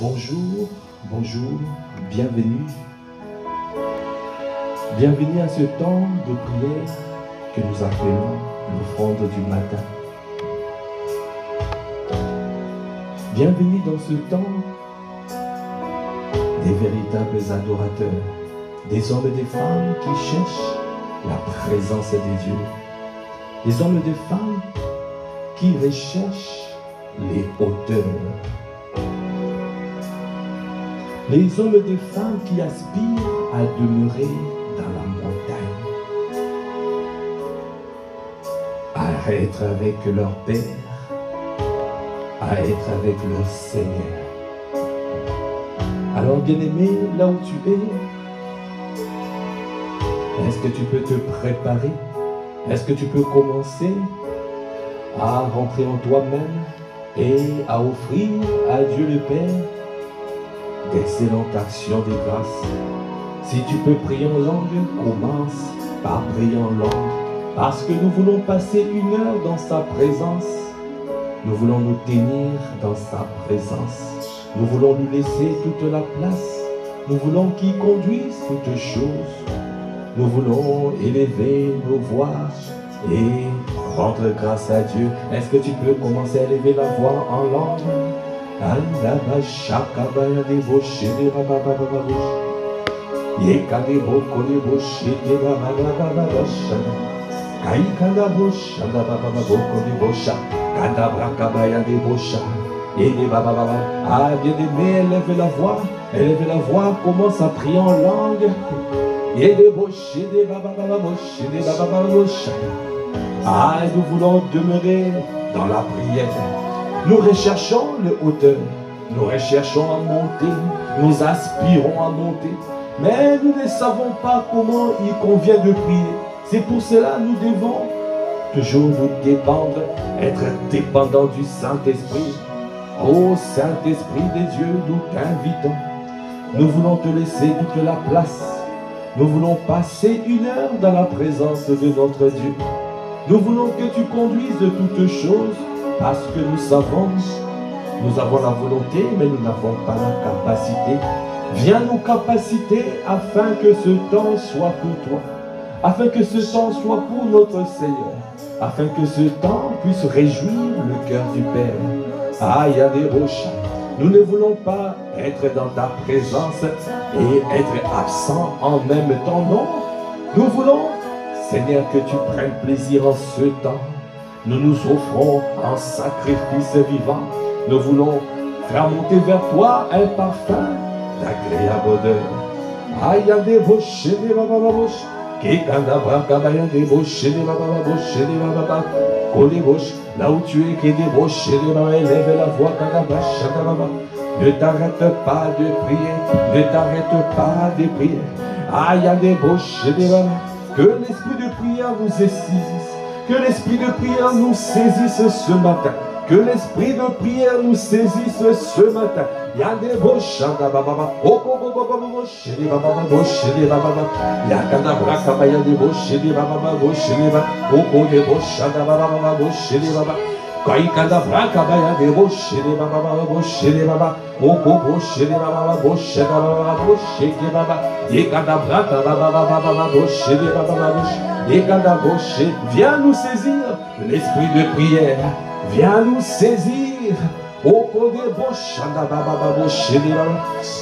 Bonjour, bonjour, bienvenue. Bienvenue à ce temps de prière que nous appelons l'offrande du matin. Bienvenue dans ce temps des véritables adorateurs, des hommes et des femmes qui cherchent la présence des dieux, des hommes et des femmes qui recherchent les hauteurs, les hommes et des femmes qui aspirent à demeurer dans la montagne, à être avec leur Père, à être avec leur Seigneur. Alors bien-aimé, là où tu es, est-ce que tu peux te préparer? Est-ce que tu peux commencer à rentrer en toi-même et à offrir à Dieu le Père d'excellentes actions de grâce? Si tu peux prier en langue, commence par prier en langue. Parce que nous voulons passer 1 heure dans sa présence. Nous voulons nous tenir dans sa présence. Nous voulons lui laisser toute la place. Nous voulons qu'il conduise toutes choses. Nous voulons élever nos voix et rendre grâce à Dieu. Est-ce que tu peux commencer à élever la voix en langue? Ah, bien-aimé, élève la voix, commence à prier en langue. Ah, nous voulons demeurer dans la prière. Nous recherchons le hauteur, nous recherchons à monter, nous aspirons à monter, mais nous ne savons pas comment il convient de prier. C'est pour cela que nous devons toujours nous dépendre, être dépendants du Saint-Esprit. Ô Saint-Esprit de Dieu, nous t'invitons. Nous voulons te laisser toute la place. Nous voulons passer 1 heure dans la présence de notre Dieu. Nous voulons que tu conduises de toutes choses parce que nous savons, nous avons la volonté, mais nous n'avons pas la capacité. Viens nous capaciter afin que ce temps soit pour toi, afin que ce temps soit pour notre Seigneur, afin que ce temps puisse réjouir le cœur du Père. Ah, il y a des roches. Nous ne voulons pas être dans ta présence et être absent en même temps, non. Nous voulons, Seigneur, que tu prennes plaisir en ce temps. Nous nous offrons en sacrifice vivant. Nous voulons faire monter vers toi un parfum d'agréable odeur. Ah, il y a des roches, des babababoches. Là où tu es, qui débauche, élève la voix, ne t'arrête pas de prier, ne t'arrête pas de prier. Ah, il y a des bouches, que l'esprit de prière nous saisisse, que l'esprit de prière nous saisisse ce matin, que l'esprit de prière nous saisisse ce matin. Il y a des bouches, viens nous saisir, l'esprit de prière, viens nous saisir.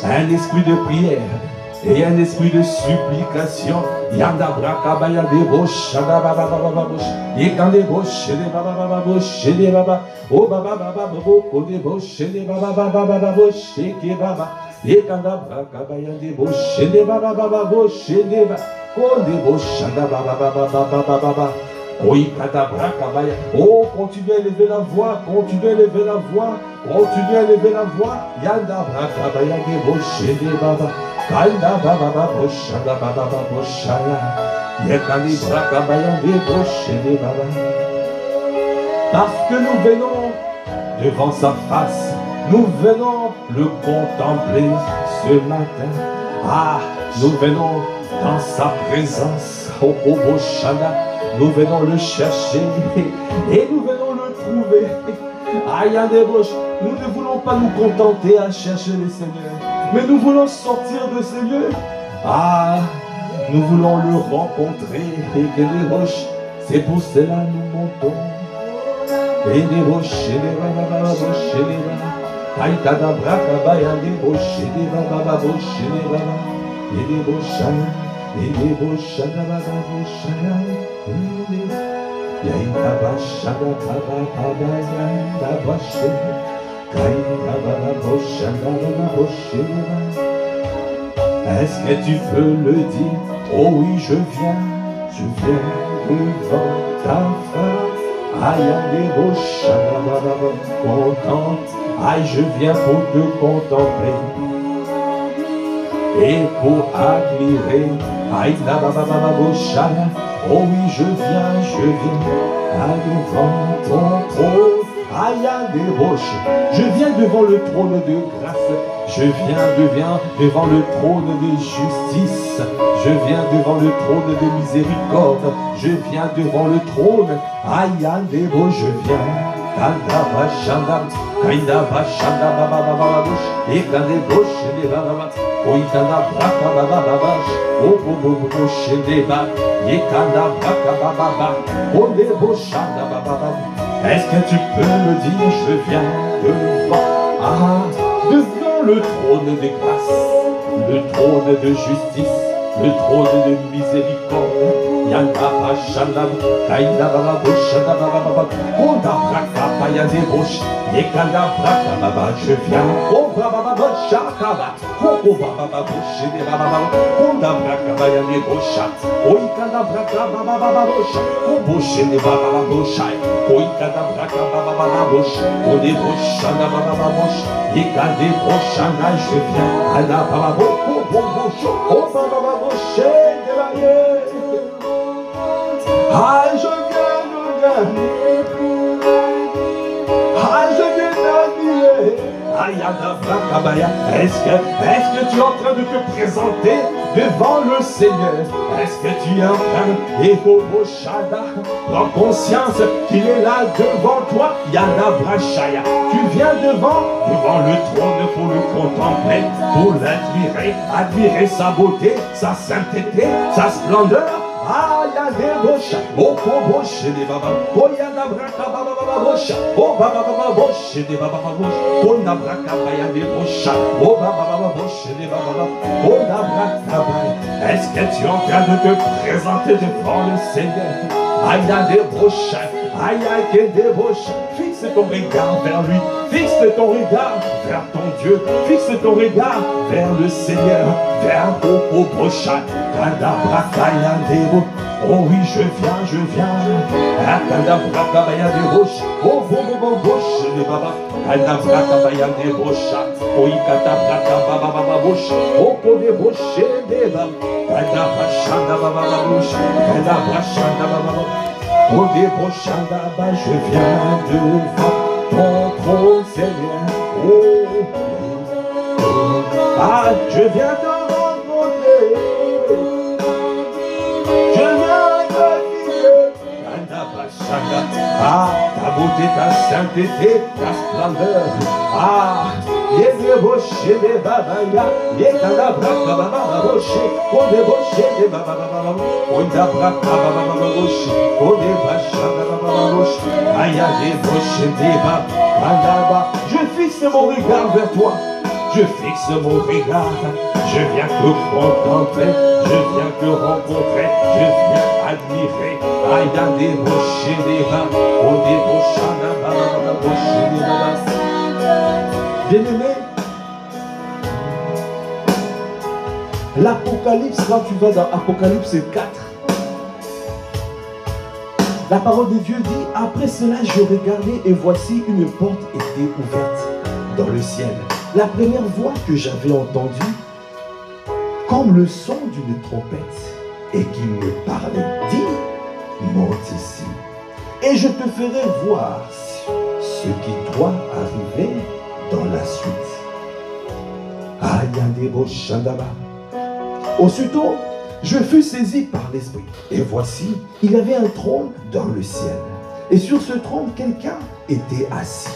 Un esprit de prière et un esprit de supplication. Oh, continue à élever la voix, continue à élever la voix, continue à élever la voix. Yanda brakabaya de boshe de baba, kanda baba boshada baba boshaya, yakali brakabaya de boshe de baba. Parce que nous venons devant sa face, nous venons le contempler ce matin. Ah, nous venons dans sa présence, oh boshada. Nous venons le chercher et nous venons le trouver. Aïe, des roches. Nous ne voulons pas nous contenter à chercher les seigneurs, mais nous voulons sortir de ces lieux. Ah, nous voulons le rencontrer. Et que des roches, c'est pour cela nous montons. Et des roches, et des roches, et des roches. Aïe, kadabra, kabaya, des roches, et des roches, et des roches. Et des roches, et des roches, et des roches. Yaïda bashada kaba kaba yaïda bashe Kaïda baba boshada baba boshe. Est-ce que tu peux le dire? Oh oui, je viens devant ta face. Aïe, des boshada baba content. Aïe, je viens pour te contempler et pour admirer. Aïda baba baba boshada. Oh oui, je viens devant ton trône. Aïe, des roches. Je viens devant le trône de grâce. Je viens devant le trône de justice. Je viens devant le trône de miséricorde. Je viens devant le trône. Aïe, des roches, je viens. Kanda bashanda, kaida bashanda baba baba bush, et kande bush de baba, oi kanda braka baba baba, o bobo bush de baba, et kanda braka baba baba, o de bushanda baba baba. Est-ce que tu peux me dire, je viens devant le trône de grâce, le trône de justice, le trône de miséricorde. Yanda bashanda, kaida baba bushanda baba baba, o da braka baya de bush, et kanda braka baba, je viens. O baba baba shakaba, o baba baba bush de baba baba, o da braka baya de bush, o kanda braka baba baba bush, o bush de baba baba bush, o kanda braka baba baba bush, o de bushanda baba baba bush, et kanda bushanda, je viens. Ada baba baba bush, o baba baba bush de baba. Ah, je viens. Ah, je viens d'admirer. Est-ce que tu es en train de te présenter devant le Seigneur? Est-ce que tu es en train de prends conscience qu'il est là devant toi? Yada Brachaya. Tu viens devant le trône pour le contempler, pour l'admirer, admirer sa beauté, sa sainteté, sa splendeur. Ah, y'a des roches, oh, boche, des baba, oh, y'a des braca, baba, roche, oh, baba, boche, des baba, roche, oh, n'a braca, y'a des roches, oh, baba, boche, des baba, oh, n'a braca. Est-ce que tu es en train de te présenter devant le Seigneur? Ah, y'a des roches, ah, y'a des roches. Fixe ton regard vers lui, fixe ton regard vers ton Dieu, fixe ton regard vers le Seigneur, vers Popo Brocha, Kadabraka Yandebo. Oh oui, je viens. Kadabraka Yandebo, oh Bobo Boche, les baba, Kadabraka Yandebo, oh Kadabraka Baba Boche, oh Pobe Boche, les baba, Kadabrachanda Baba Boche, Kadabrachanda Baba. Oh Débrochanda, je viens devant ton trône, Seigneur. Ah, je viens te rencontrer. Je viens te dire. Ah, ta beauté, ta sainteté, ta splendeur. Ah, yé rocher des babaya, yé kadabraka baba rocher, on est rocher des baba, on dabraka baba rocher, on est bachada baba rocher, aya des rocher des baba. Je fixe mon regard vers toi, je fixe mon regard, je viens te contempler, je viens te rencontrer, je viens admirer, aya des rocher des baba, on est bachada baba rocher des baba. Bien-aimé, l'Apocalypse, quand tu vas dans Apocalypse 4, la parole de Dieu dit, après cela je regardais et voici une porte était ouverte dans le ciel. La première voix que j'avais entendue, comme le son d'une trompette, et qui me parlait, dit, monte ici, et je te ferai voir ce qui doit arriver dans la suite. Aussitôt, je fus saisi par l'Esprit. Et voici, il y avait un trône dans le ciel. Et sur ce trône, quelqu'un était assis.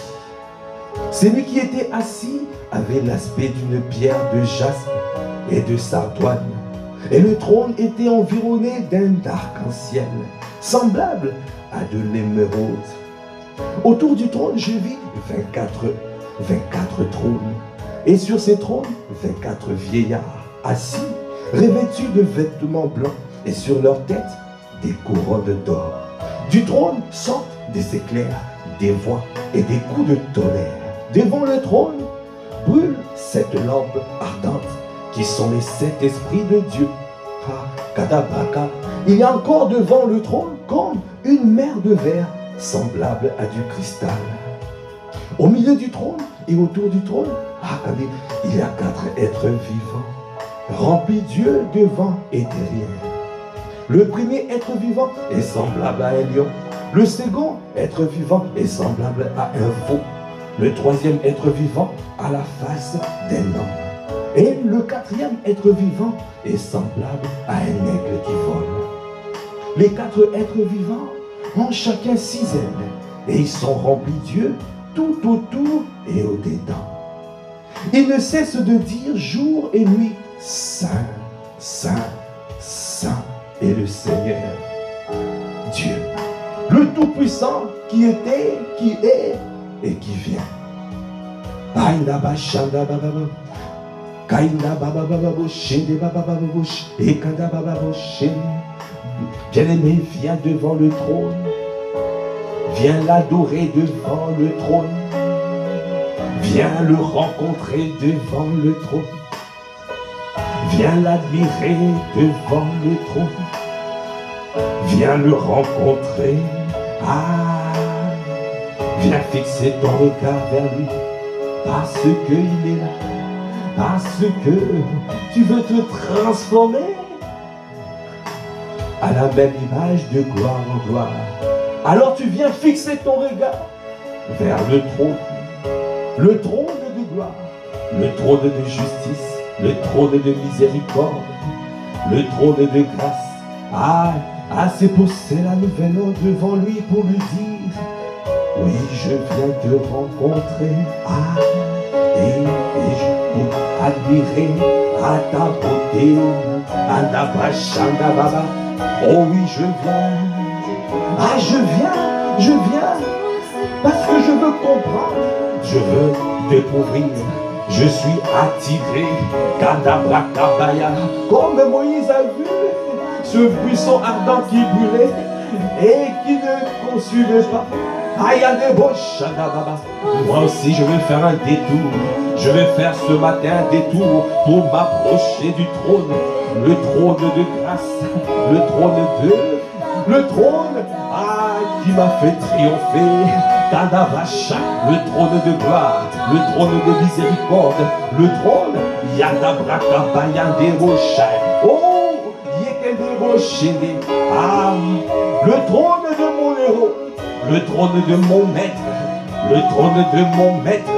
Celui qui était assis avait l'aspect d'une pierre de jaspe et de sardoine. Et le trône était environné d'un arc-en-ciel, semblable à de l'émeraude. Autour du trône, je vis 24 trônes. Et sur ces trônes, 24 vieillards assis, revêtus de vêtements blancs, et sur leur tête, des couronnes d'or. Du trône sortent des éclairs, des voix et des coups de tonnerre. Devant le trône brûlent 7 lampes ardentes, qui sont les 7 esprits de Dieu. Kadabraka. Il y a encore devant le trône comme une mer de verre, semblable à du cristal. Au milieu du trône et autour du trône, il y a 4 êtres vivants, remplis Dieu devant et derrière. Le premier être vivant est semblable à un lion. Le second être vivant est semblable à un veau. Le troisième être vivant a la face d'un homme. Et le 4e être vivant est semblable à un aigle qui vole. Les 4 êtres vivants ont chacun 6 ailes, et ils sont remplis Dieu tout autour et au-dedans. Ils ne cessent de dire jour et nuit, Saint, Saint, Saint est le Seigneur, Dieu, le Tout-Puissant qui était, qui est et qui vient. Bien-aimé, viens devant le trône. Viens l'adorer devant le trône. Viens le rencontrer devant le trône. Viens l'admirer devant le trône. Viens le rencontrer. Viens fixer ton regard vers lui. Parce qu'il est là. Parce que tu veux te transformer à la même image de gloire en gloire. Alors tu viens fixer ton regard vers le trône de gloire, le trône de justice, le trône de miséricorde, le trône de grâce. C'est pour cela nous venons devant lui pour lui dire, oui, je viens te rencontrer, et je peux admirer à ta beauté, oh oui, je viens, je viens, parce que je veux comprendre, je veux découvrir, je suis attiré, Kadabrakabaya, comme Moïse a vu ce buisson ardent qui brûlait et qui ne consumait pas. Moi aussi je vais faire un détour. Je vais faire ce matin un détour pour m'approcher du trône. Le trône de grâce. Le trône qui m'a fait triompher. Kadavacha, le trône de gloire, le trône de miséricorde, le trône Yadabrakabayandebosha. Oh, Yekedeboshede. Le trône de mon héros. Le trône de mon maître, le trône de mon maître,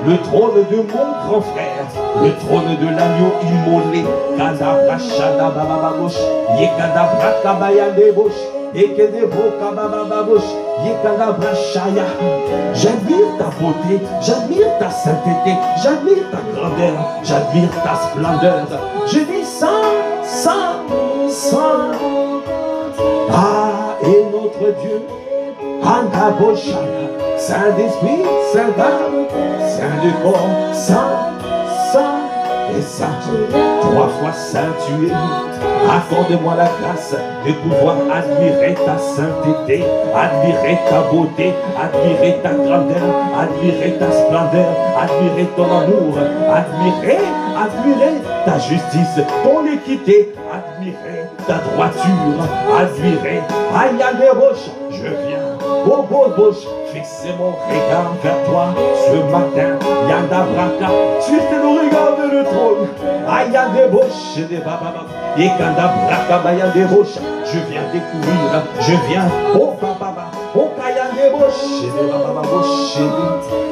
le trône de mon grand frère, le trône de l'agneau immolé, Kadabrashadabababosh, Yekadabrakabayandebosh, Yekedebrokabababosh, Yekadabrashaya. J'admire ta beauté, j'admire ta sainteté, j'admire ta grandeur, j'admire ta splendeur. Je dis Saint, Saint, Saint. Et notre Dieu, Saint d'esprit, Saint d'âme, Saint de corps, Saint, Saint et Saint. 3 fois Saint tu es. Accorde-moi la grâce de pouvoir admirer ta sainteté, admirer ta beauté, admirer ta grandeur, admirer ta splendeur, admirer ton amour, admirer ta justice, ton équité, admirer ta droiture, admirer Ayadebosh. Je viens au Bobosh, fixer mon regard vers toi ce matin. Yandabraka, tu es le regard de le trône. Ayadebosh, Yekandabraka Bayandebosh. Je viens découvrir, je viens au Baba, au Kayandebosh,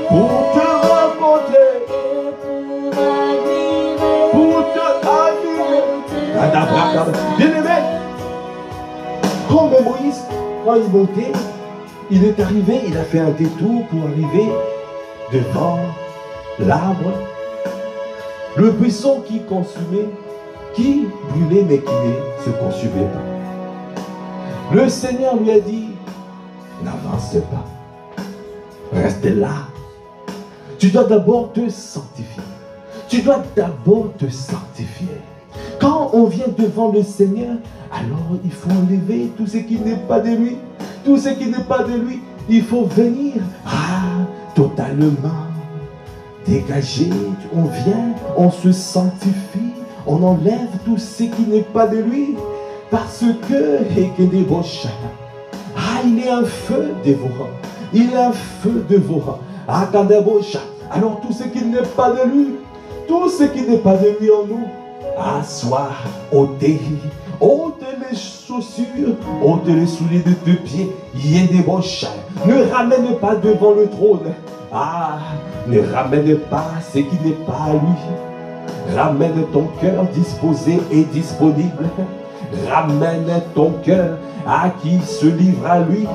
pour te rencontrer, pour te admirer. Yandabraka, bien-aimé, comme Moïse, quand il montait, il est arrivé, il a fait un détour pour arriver devant l'arbre, le buisson qui consumait, qui brûlait mais qui ne se consumait pas. Le Seigneur lui a dit, n'avance pas, reste là. Tu dois d'abord te sanctifier. Tu dois d'abord te sanctifier. Quand on vient devant le Seigneur, alors il faut enlever tout ce qui n'est pas de lui. Tout ce qui n'est pas de lui, il faut venir totalement dégager. On vient, on se sanctifie, on enlève tout ce qui n'est pas de lui. Parce que, il est un feu dévorant. Il est un feu dévorant. Alors tout ce qui n'est pas de lui, tout ce qui n'est pas de lui en nous, soit ôté. Ôte les chaussures, ôte les souliers de tes pieds. Ne ramène pas devant le trône. Ne ramène pas ce qui n'est pas à lui. Ramène ton cœur disposé et disponible. Ramène ton cœur à qui se livre à lui,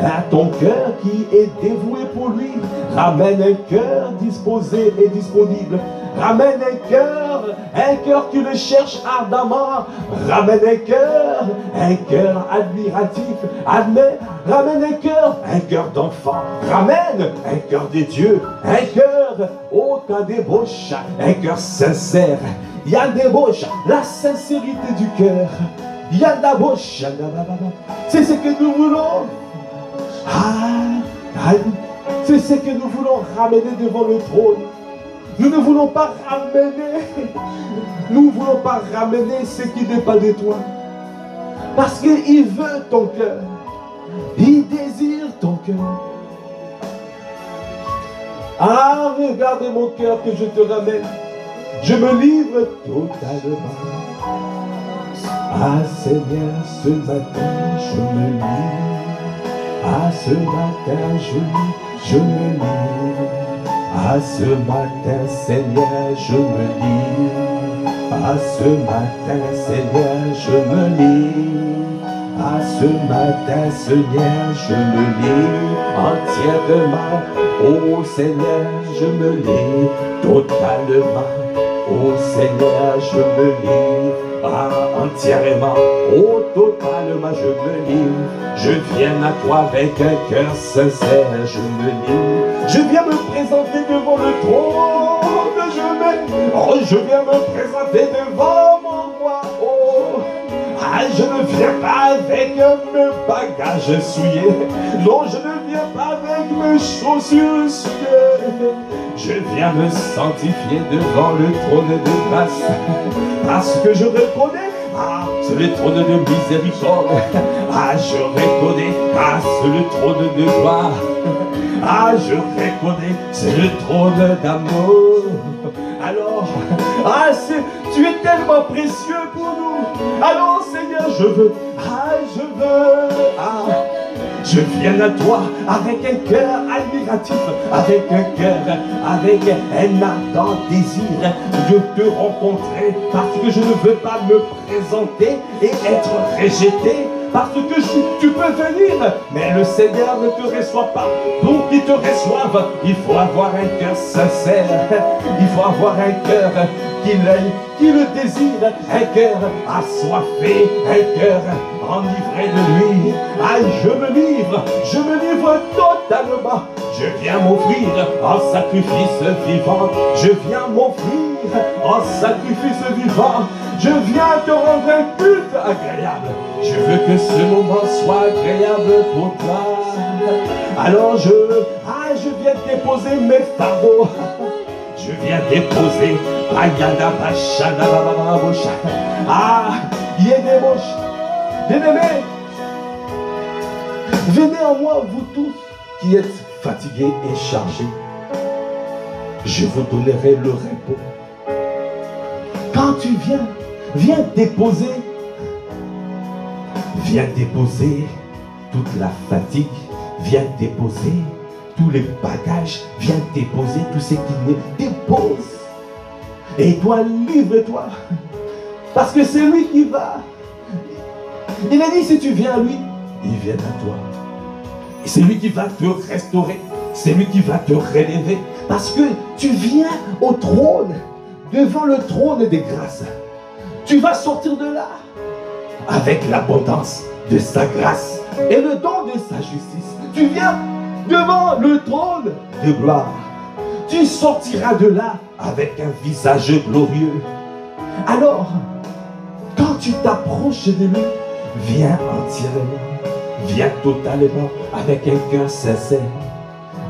à ton cœur qui est dévoué pour lui. Ramène un cœur disposé et disponible. Ramène un cœur qui le cherche ardemment. Ramène un cœur admiratif. Ramène un cœur d'enfant. Ramène un cœur de Dieu. Un cœur, t'as des bouches, un cœur sincère. Il y a des bouches, la sincérité du cœur. Il y a de la bouche. C'est ce que nous voulons. C'est ce que nous voulons ramener devant le trône. Nous ne voulons pas ramener. Nous ne voulons pas ramener ce qui n'est pas de toi. Parce qu'il veut ton cœur. Il désire ton cœur. Regarde mon cœur que je te ramène. Je me livre totalement. Seigneur, ce matin, je me livre. Ce matin, je me livre. Ce matin, Seigneur, je me livre. Ce matin, Seigneur, je me livre. Ce matin, Seigneur, je me livre entièrement. Seigneur, je me livre totalement. Seigneur, je me livre entièrement. Totalement, je me livre. Je viens à toi avec un cœur sincère. Je me livre. Je viens me présenter devant le trône. Je viens me présenter devant mon roi. Je ne viens pas avec mes bagages souillés. Non, je ne viens pas avec mes chaussures souillées. Je viens me sanctifier devant le trône de grâce. Parce que je reconnais, c'est le trône de miséricorde. Je reconnais, c'est le trône de gloire. Je reconnais, c'est le trône d'amour. Alors, tu es tellement précieux pour nous. Alors, Seigneur, je veux. Je viens à toi avec un cœur admiratif, avec un cœur, avec un ardent désir de te rencontrer, parce que je ne veux pas me présenter et être rejeté. Parce que tu peux venir, mais le Seigneur ne te reçoit pas. Pour qu'il te reçoive, il faut avoir un cœur sincère. Il faut avoir un cœur qui le désire, un cœur assoiffé, un cœur enivré de lui. Je me livre totalement. Je viens m'offrir en sacrifice vivant. Je viens m'offrir en sacrifice vivant. Je viens te rendre un culte agréable. Je veux que ce moment soit agréable pour toi. Alors je viens déposer mes fardeaux. Je viens déposer. Bien-aimés, venez en moi, vous tous qui êtes fatigués et chargés. Je vous donnerai le repos. Quand tu viens déposer toute la fatigue, viens déposer tous les bagages, viens déposer tout ce qui n'est dépose. Et toi, livre-toi. Parce que c'est lui qui va. Il a dit, si tu viens à lui, il vient à toi. Et c'est lui qui va te restaurer. C'est lui qui va te relever. Parce que tu viens au trône, devant le trône des grâces. Tu vas sortir de là avec l'abondance de sa grâce et le don de sa justice. Tu viens devant le trône de gloire. Tu sortiras de là avec un visage glorieux. Alors, quand tu t'approches de lui, viens entièrement, viens totalement avec un cœur sincère.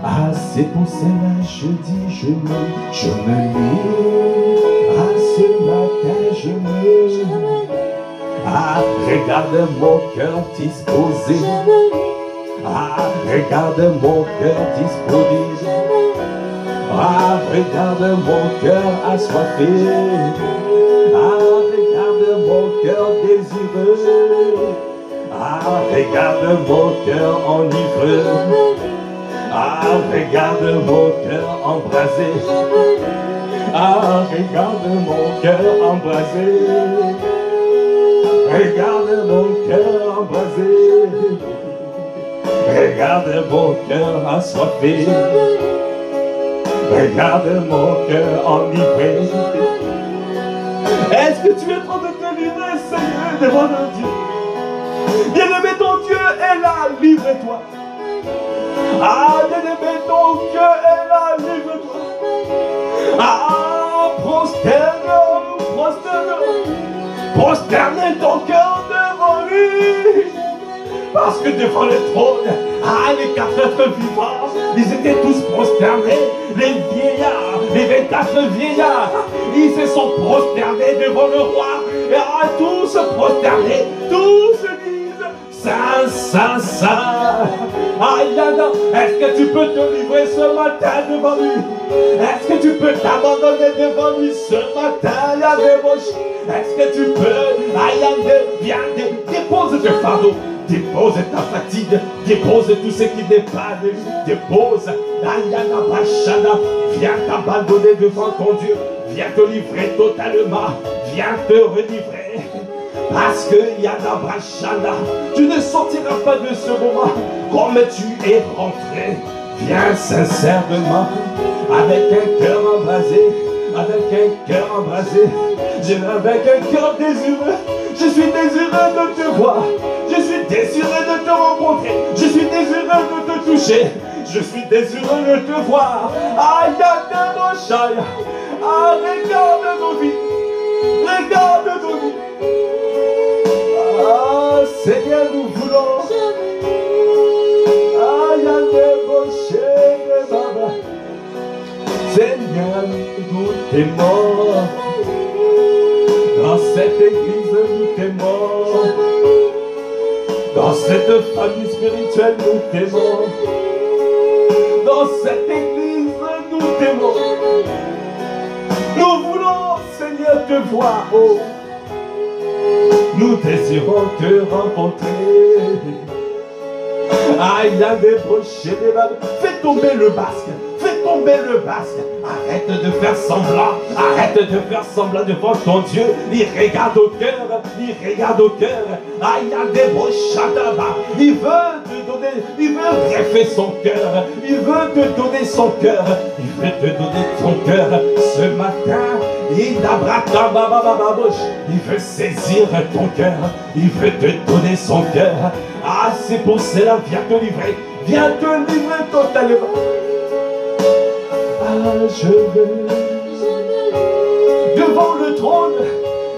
Ah, c'est pour cela je dis, je me lis. Ah, ce matin je me lis. Ah, regarde mon cœur disposé. Ah, regarde mon cœur disponible. Ah, regarde mon cœur assoiffé. Ah, regarde mon cœur désireux. Ah, regarde mon cœur enivré. Ah, regarde mon cœur embrasé. Ah, regarde mon cœur embrasé. Regarde mon cœur embrasé. Regarde mon cœur assoiffé. Regarde mon cœur enivré. Est-ce que tu es en train de te livrer, Seigneur, devant le Dieu? Bien-aimé, ton Dieu est là, livre-toi. Ah, bien-aimé, ton Dieu est là, livre-toi. Ah, prosterne, prosterne ton cœur devant lui. Parce que devant le trône, ah, les 4 êtres vivants, ils étaient tous prosternés. Les vieillards, les 24 vieillards, ils se sont prosternés devant le roi. Et ah, tous prosternés, tous disent Saint, Saint, Saint. Aïe, est-ce que tu peux te livrer ce matin devant lui? Est-ce que tu peux t'abandonner devant lui ce matin? Est-ce que tu peux? Aïe, viens, dépose tes fardeaux. Dépose ta fatigue, dépose tout ce qui n'est pas de lui, dépose, Ayana Bachana, viens t'abandonner devant ton Dieu, viens te livrer totalement, viens te relivrer, parce que Yana Bachana, tu ne sortiras pas de ce moment comme tu es rentré, viens sincèrement, avec un cœur embrasé, avec un cœur embrasé, avec un cœur désireux, je suis désireux de te voir. Je suis désireux de te rencontrer. Je suis désireux de te toucher. Je suis désireux de te voir. Aïe, mon chaya. Ah, regarde nos vies. Regarde nos vies. Ah, Seigneur, nous voulons. Aïe, mon chaya, Baba. Seigneur, nous t'aimons. Dans cette église, nous t'aimons. Dans cette famille spirituelle, nous t'aimons. Dans cette église, nous t'aimons. Nous voulons, Seigneur, te voir. Oh. Nous désirons te rencontrer. Aïe, y a des brochets, des balles. Fais tomber le basque. Fais tomber le basque. Arrête de faire semblant. Arrête de faire semblant devant ton Dieu. Il regarde au cœur. Il regarde au cœur. Aïe, y a des brochets là-bas. Il veut te donner. Il veut greffer son cœur. Il veut te donner son cœur. Il veut te donner ton cœur. Ce matin, il veut saisir ton cœur. Il veut te donner son cœur. Ah, c'est pour cela, viens te livrer. Viens te livrer totalement. Ah, je veux devant le trône.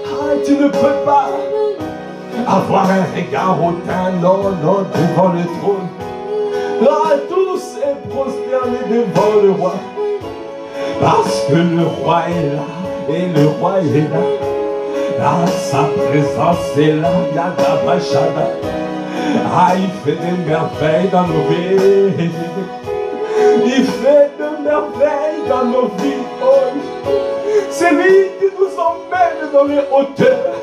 Ah, tu ne peux pas avoir un regard hautain. Non, non, devant le trône. Ah, tous est prosterné devant le roi. Parce que le roi est là. Et le roi est là. Ah, sa présence est là. Yada Bachada. Ah, il fait des merveilles dans nos vies. Il fait des merveilles dans nos vies. Oh. C'est lui qui nous emmène dans les hauteurs.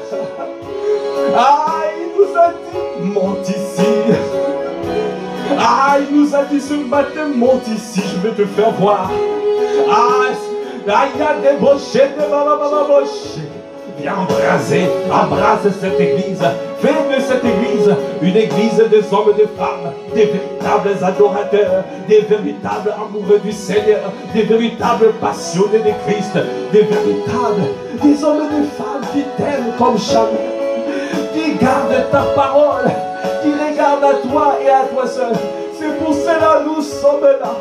Ah, il nous a dit, monte ici. Ah, il nous a dit ce matin, monte ici, je vais te faire voir. Ah, il y a des brochets, des babababochets. viens embraser, embrasse cette église. Fais de cette église une église des hommes et des femmes, des véritables adorateurs, des véritables amoureux du Seigneur, des véritables passionnés de Christ, des hommes et des femmes qui t'aiment comme jamais, qui gardent ta parole, qui regardent à toi et à toi seul. C'est pour cela que nous sommes là.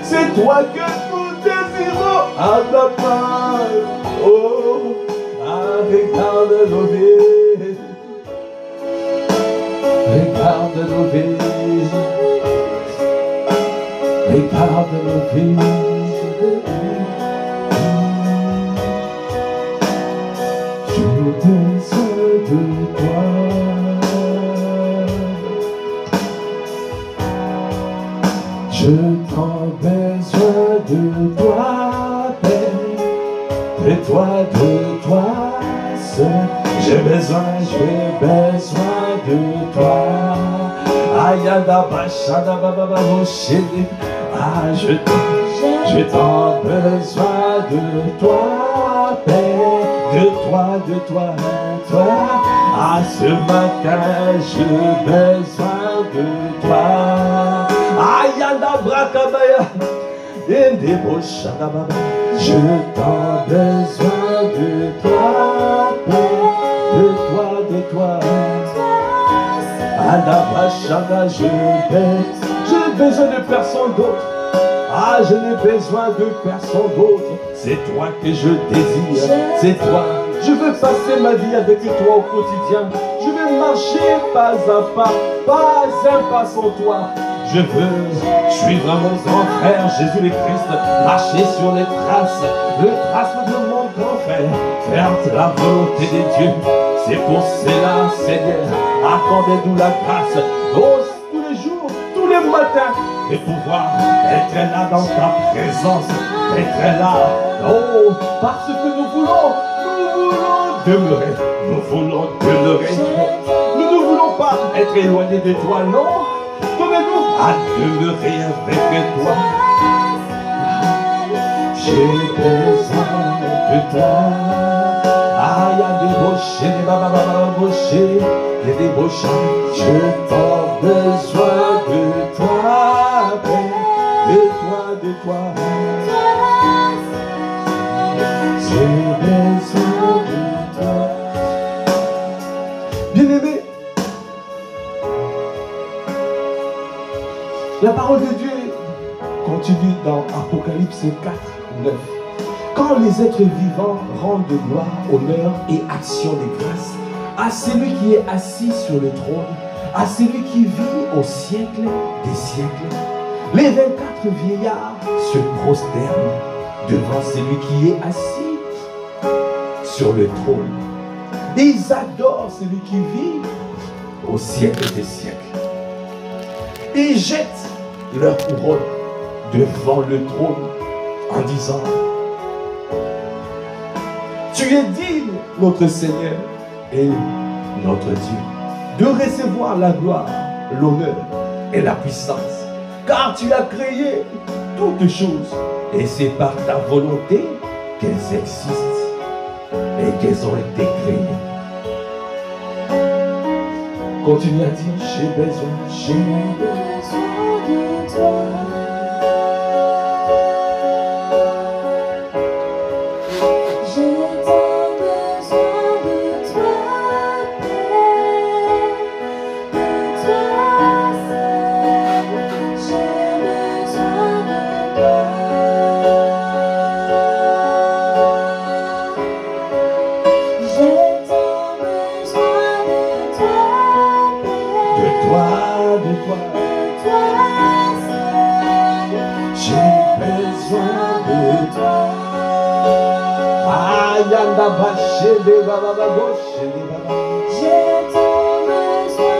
C'est toi que nous désirons à ta part. Oh, regarde nos vies. Regarde nos vies. Regarde nos vies. J'ai besoin de toi. Je prends besoin de toi, Père, de toi seul. J'ai besoin de toi. Ayanda bachada baba rochelle. Ah, je t'en besoin de toi, Père, de toi. Ah, ce matin, j'ai besoin de toi. Ayanda brakabaya. Je t'en besoin de toi, Père, de toi. Alabashana, j'ai besoin de personne d'autre. Ah, je n'ai besoin de personne d'autre. C'est toi que je désire, c'est toi. Je veux passer ma vie avec toi au quotidien. Je veux marcher pas à pas, pas un pas sans toi. Je veux suivre mon grand frère Jésus-le-Christ, marcher sur les traces de mon grand frère, faire la volonté de Dieu. C'est pour cela, Seigneur, accordez-nous la grâce, tous les jours, tous les matins, de pouvoir être là dans ta présence, être là, oh, parce que nous voulons demeurer, nous ne voulons pas être éloignés de toi, non. Donnez-nous à demeurer avec toi. J'ai besoin de toi. Ah, il y a des bouchées, des bababababouchées, il y a des bouchées. Je t'en besoin de toi, Père, de toi. J'ai besoin de toi. Bien-aimé, la parole de Dieu continue dans Apocalypse 4, 9. Quand les êtres vivants rendent de gloire, honneur et action de grâce à celui qui est assis sur le trône, à celui qui vit au siècle des siècles, les 24 vieillards se prosternent devant celui qui est assis sur le trône. Et ils adorent celui qui vit au siècle des siècles. Et ils jettent leur couronne devant le trône en disant: tu es digne, notre Seigneur et notre Dieu, de recevoir la gloire, l'honneur et la puissance, car tu as créé toutes choses et c'est par ta volonté qu'elles existent et qu'elles ont été créées. Continue à dire: j'ai besoin de toi.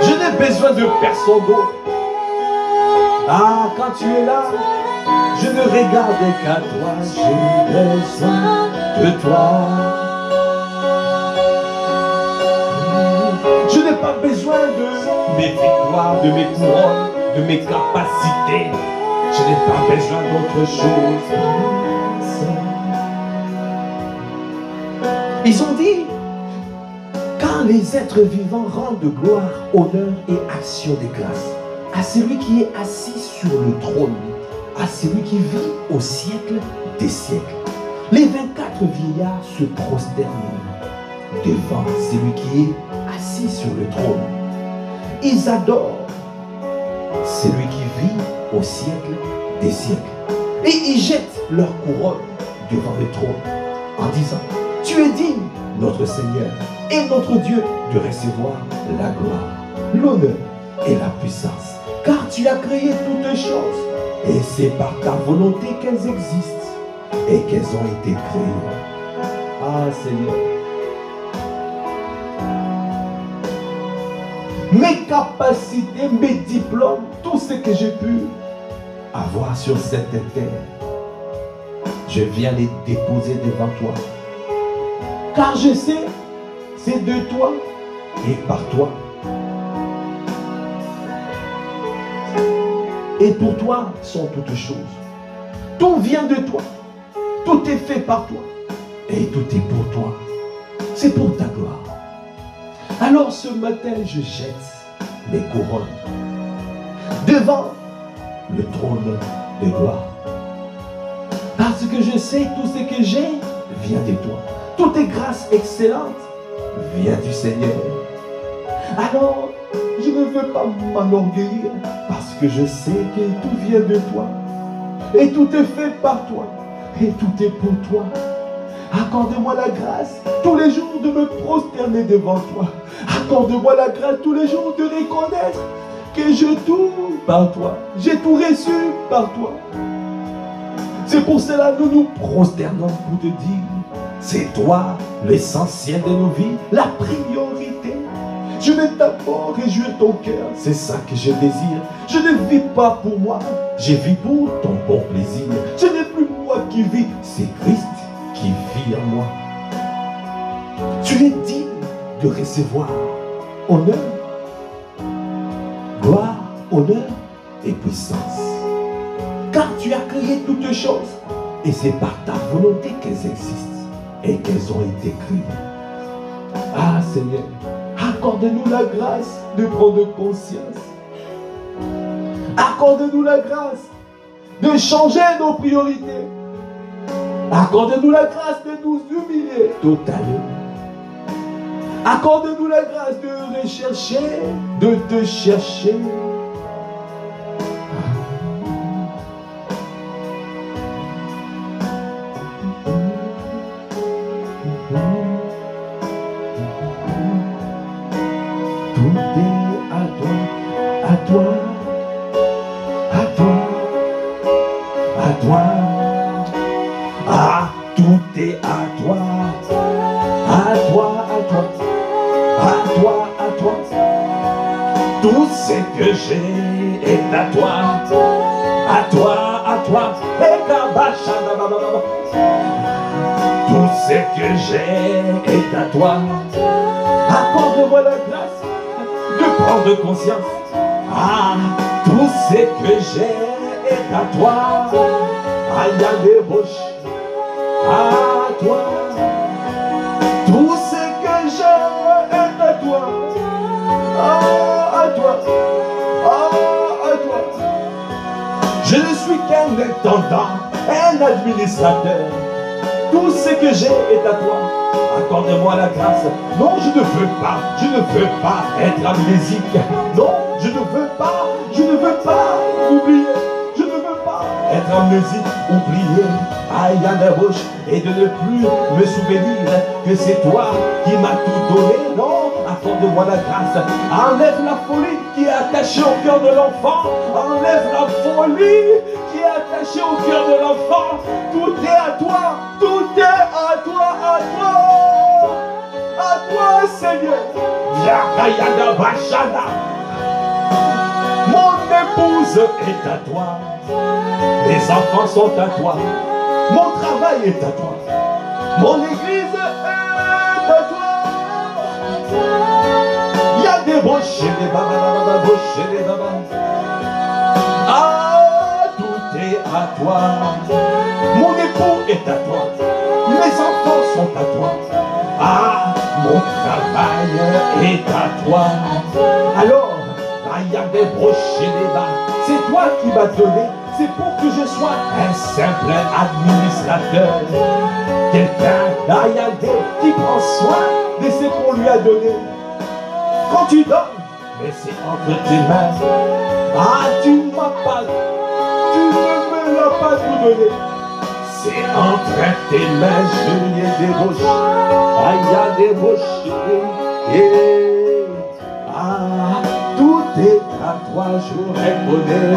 Je n'ai besoin de personne d'autre. Ah, quand tu es là, je ne regarde qu'à toi. J'ai besoin de toi. Je n'ai pas besoin de mes victoires, de mes couronnes, de mes capacités. Je n'ai pas besoin d'autre chose. Ils ont dit, quand les êtres vivants rendent gloire, honneur et action de grâce à celui qui est assis sur le trône, à celui qui vit au siècle des siècles. Les 24 vieillards se prosternent devant celui qui est assis sur le trône. Ils adorent celui qui vit au siècle des siècles. Et ils jettent leur couronne devant le trône en disant, tu es digne, notre Seigneur et notre Dieu, de recevoir la gloire, l'honneur et la puissance. Car tu as créé toutes choses et c'est par ta volonté qu'elles existent et qu'elles ont été créées. Ah Seigneur, mes capacités, mes diplômes, tout ce que j'ai pu avoir sur cette terre, je viens les déposer devant toi. Car je sais, c'est de toi et par toi. Et pour toi sont toutes choses. Tout vient de toi. Tout est fait par toi. Et tout est pour toi. C'est pour ta gloire. Alors ce matin, je jette mes couronnes devant le trône de gloire. Parce que je sais tout ce que j'ai vient de toi. Toute grâce excellente vient du Seigneur. Alors, je ne veux pas m'enorgueillir parce que je sais que tout vient de toi. Et tout est fait par toi. Et tout est pour toi. Accorde-moi la grâce tous les jours de me prosterner devant toi. Accorde-moi la grâce tous les jours de reconnaître que j'ai tout par toi. J'ai tout reçu par toi. C'est pour cela que nous nous prosternons pour te dire, c'est toi l'essentiel de nos vies, la priorité. Je veux d'abord réjouir ton cœur, c'est ça que je désire. Je ne vis pas pour moi, je vis pour ton bon plaisir. Ce n'est plus moi qui vis, c'est Christ qui vit en moi. Tu es digne de recevoir honneur, gloire, honneur et puissance. Car tu as créé toutes choses et c'est par ta volonté qu'elles existent et qu'elles ont été créées. Ah Seigneur, accorde-nous la grâce de prendre conscience. Accorde-nous la grâce de changer nos priorités. Accorde-nous la grâce de nous humilier totalement. Accorde-nous la grâce de rechercher, de te chercher. Tout ce que j'ai est à toi. Accorde-moi la grâce de prendre conscience. Ah, tout ce que j'ai est à toi. Aïe, des bouches. À toi. Tout ce que j'ai est à toi. Ah, à toi. Ah, à toi. Je ne suis qu'un intendant, un administrateur. Tout ce que j'ai est à toi. Accorde-moi la grâce. Non, je ne veux pas être amnésique. Non, je ne veux pas oublier. Je ne veux pas être amnésique, oublier, aïe à la bouche, et de ne plus me souvenir que c'est toi qui m'as tout donné. Non, accorde-moi la grâce. Enlève la folie qui est attachée au cœur de l'enfant. Enlève la folie qui est attachée au cœur de l'enfant. Tout est à toi. Tout est à toi, à toi. À toi, Seigneur. Yakayada Bachada. Mon épouse est à toi. Mes enfants sont à toi. Mon travail est à toi. Mon église est à toi. Il y a des broches et des babas, broches et des babas. Ah, tout est à toi. Mon époux est à toi. Mes enfants sont à toi. travail est à toi. Alors, regardez, brochez les bas. C'est toi qui m'as donné. C'est pour que je sois un simple administrateur. Quelqu'un, regardez, qui prend soin de ce qu'on lui a donné. Quand tu donnes, mais c'est entre tes mains. Ah, tu ne m'as pas, tu ne me l'as pas tout donné. C'est entre tes mains, je l'ai débauché. Ah, il y a débauché. Et ah, tout est à toi, je reconnais.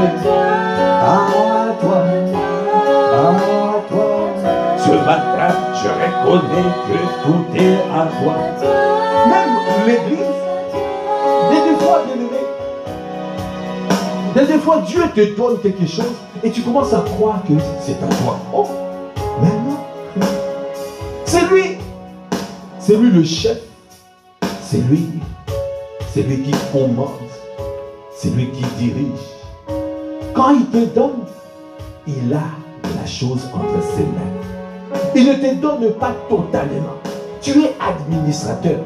À toi, à toi. Ce matin, je reconnais que tout est à toi. Même l'église, des fois, bien-aimé, des fois, Dieu te donne quelque chose et tu commences à croire que c'est à toi. Oh, mais non. C'est lui le chef. C'est lui qui commande. C'est lui qui dirige. Quand il te donne, il a la chose entre ses mains. Il ne te donne pas totalement. Tu es administrateur.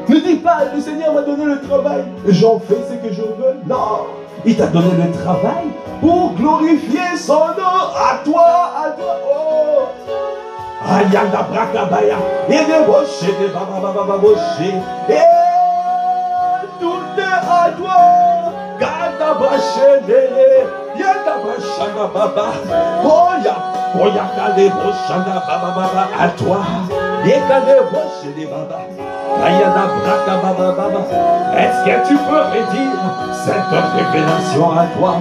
Ne dis pas, le Seigneur m'a donné le travail, j'en fais ce que je veux. Non, il t'a donné le travail pour glorifier son nom. À toi, oh. Ayanda brakabaya, et de rocher, de bababababocher, et tout est à toi. Gada bachene, yanda bachana baba, koya kade bochana baba à toi. Yekade bochene baba. Est-ce que tu peux redire cette révélation à toi?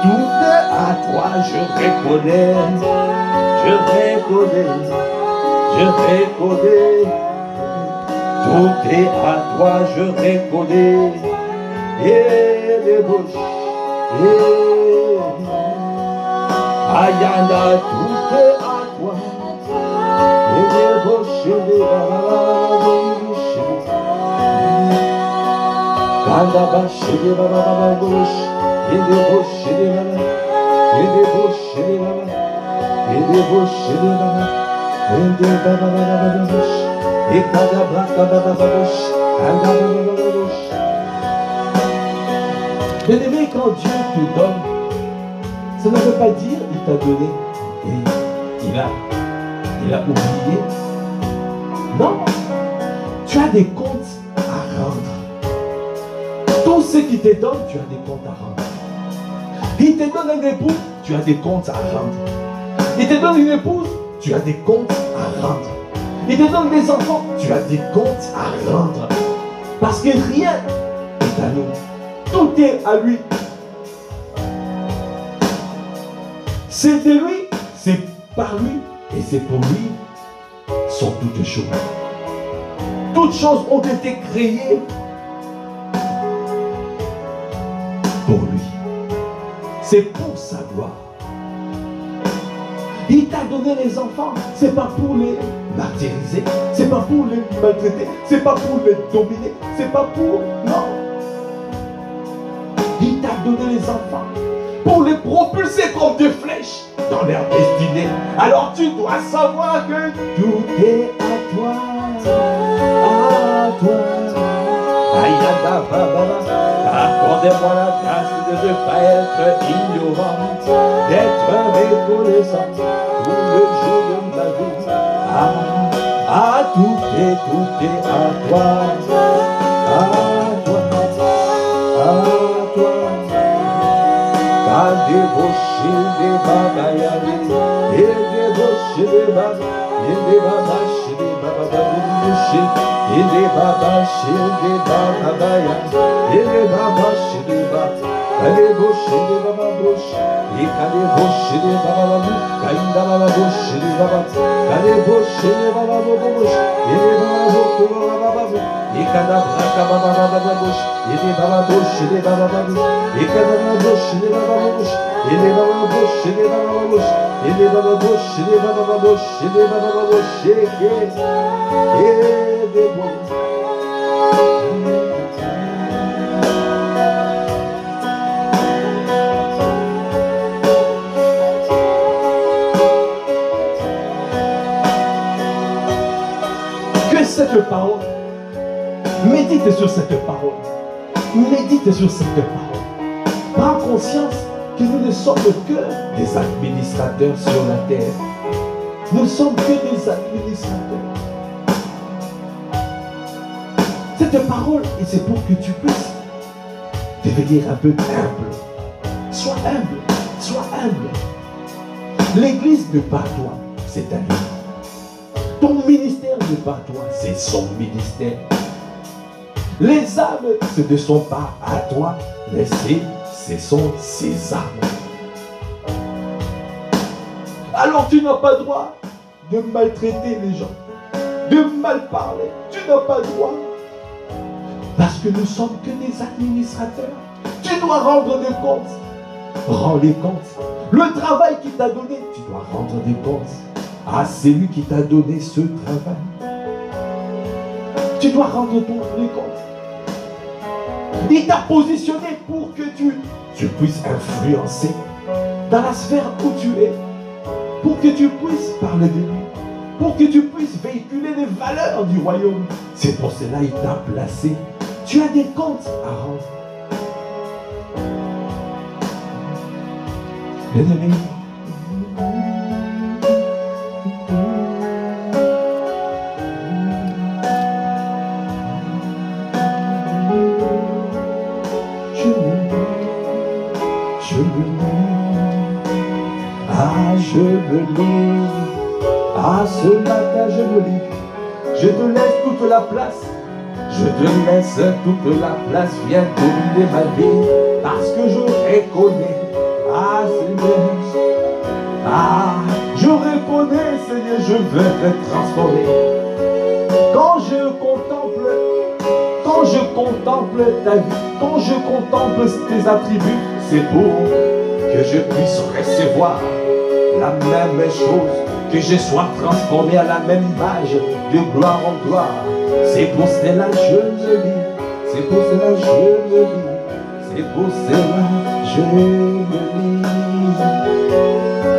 Tout est à toi, je reconnais, je reconnais, je reconnais. Tout est à toi, je reconnais. Et les bouches, Ayana, tout est à toi. Et les bouches, les babababouches. Kadabash, les babababouches. Et les bouches, les babababouches. Et les bouches, les babababouches. Et les bouches, les babababouches. Et les babababouches. Et kadabrakabababouches. Kadabababouches. Bien-aimé, quand Dieu te donne, ça ne veut pas dire qu'il t'a donné et il a oublié. Non, tu as des comptes à rendre. Tout ce qu'il te donne, tu as des comptes à rendre. Il te donne un époux, tu as des comptes à rendre. Il te donne une épouse, tu as des comptes à rendre. Il te donne des enfants, tu as des comptes à rendre. Parce que rien n'est à nous. Tout est à lui. C'est de lui, c'est par lui et c'est pour lui sont toutes choses. Toutes choses ont été créées pour lui. C'est pour sa gloire. Il t'a donné les enfants, c'est pas pour les martyriser, c'est pas pour les maltraiter, c'est pas pour les dominer, c'est pas pour... Non. Il t'a donné les enfants pour les propulser comme des flèches dans leur destinée. Alors tu dois savoir que tout est à toi. À toi. Ayada baba. Accordez-moi la grâce de ne pas être ignorant, d'être reconnaissant pour le jour de ma vie. Tout est à toi. À toi. À toi. Débauché des babayales, et débauché des babas, et des babachés, des babababouchés, et des babachés, des bababayales, et des babachés, des babas, débauché des bababouches, et débauché des babababou, débauché des babas, débauché des babababouches, et des babababou, et babababouche, et des bababouches, et des babababouches, et babababouche, et des babababouches, et les bababouches, et les bababouches, et les bababouches, et les bababouches, et les bababouches, et les bababouches. cette parole. Médite sur cette parole. Médite sur cette parole. Prends conscience que nous ne sommes que des administrateurs sur la terre. Nous ne sommes que des administrateurs. Cette parole, et c'est pour que tu puisses devenir un peu humble. Sois humble. Sois humble. L'église n'est pas toi, c'est ta vie. Ton ministère n'est pas toi, c'est son ministère. Les âmes, ce ne sont pas à toi, mais ce sont ses âmes. Alors tu n'as pas droit de maltraiter les gens, de mal parler. Tu n'as pas droit. Parce que nous sommes que des administrateurs. Tu dois rendre des comptes. Rends les comptes. Le travail qu'il t'a donné, tu dois rendre des comptes à celui qui t'a donné ce travail. Tu dois rendre les comptes. Il t'a positionné pour que tu puisses influencer dans la sphère où tu es, pour que tu puisses parler de lui, pour que tu puisses véhiculer les valeurs du royaume. C'est pour cela qu'il t'a placé. Tu as des comptes à rendre. Bien-aimé, je me lis. Ah, ce matin, je me lis. Je te laisse toute la place. Je te laisse toute la place. Viens dominer ma vie. Parce que je reconnais. Ah, Seigneur. Ah, je reconnais, Seigneur, je veux te transformer. Quand je contemple ta vie, quand je contemple tes attributs, c'est pour que je puisse recevoir la même chose, que je sois transformé à la même image, de gloire en gloire. C'est pour cela que je me lis, c'est pour cela que je me lis, c'est pour cela que je me lis,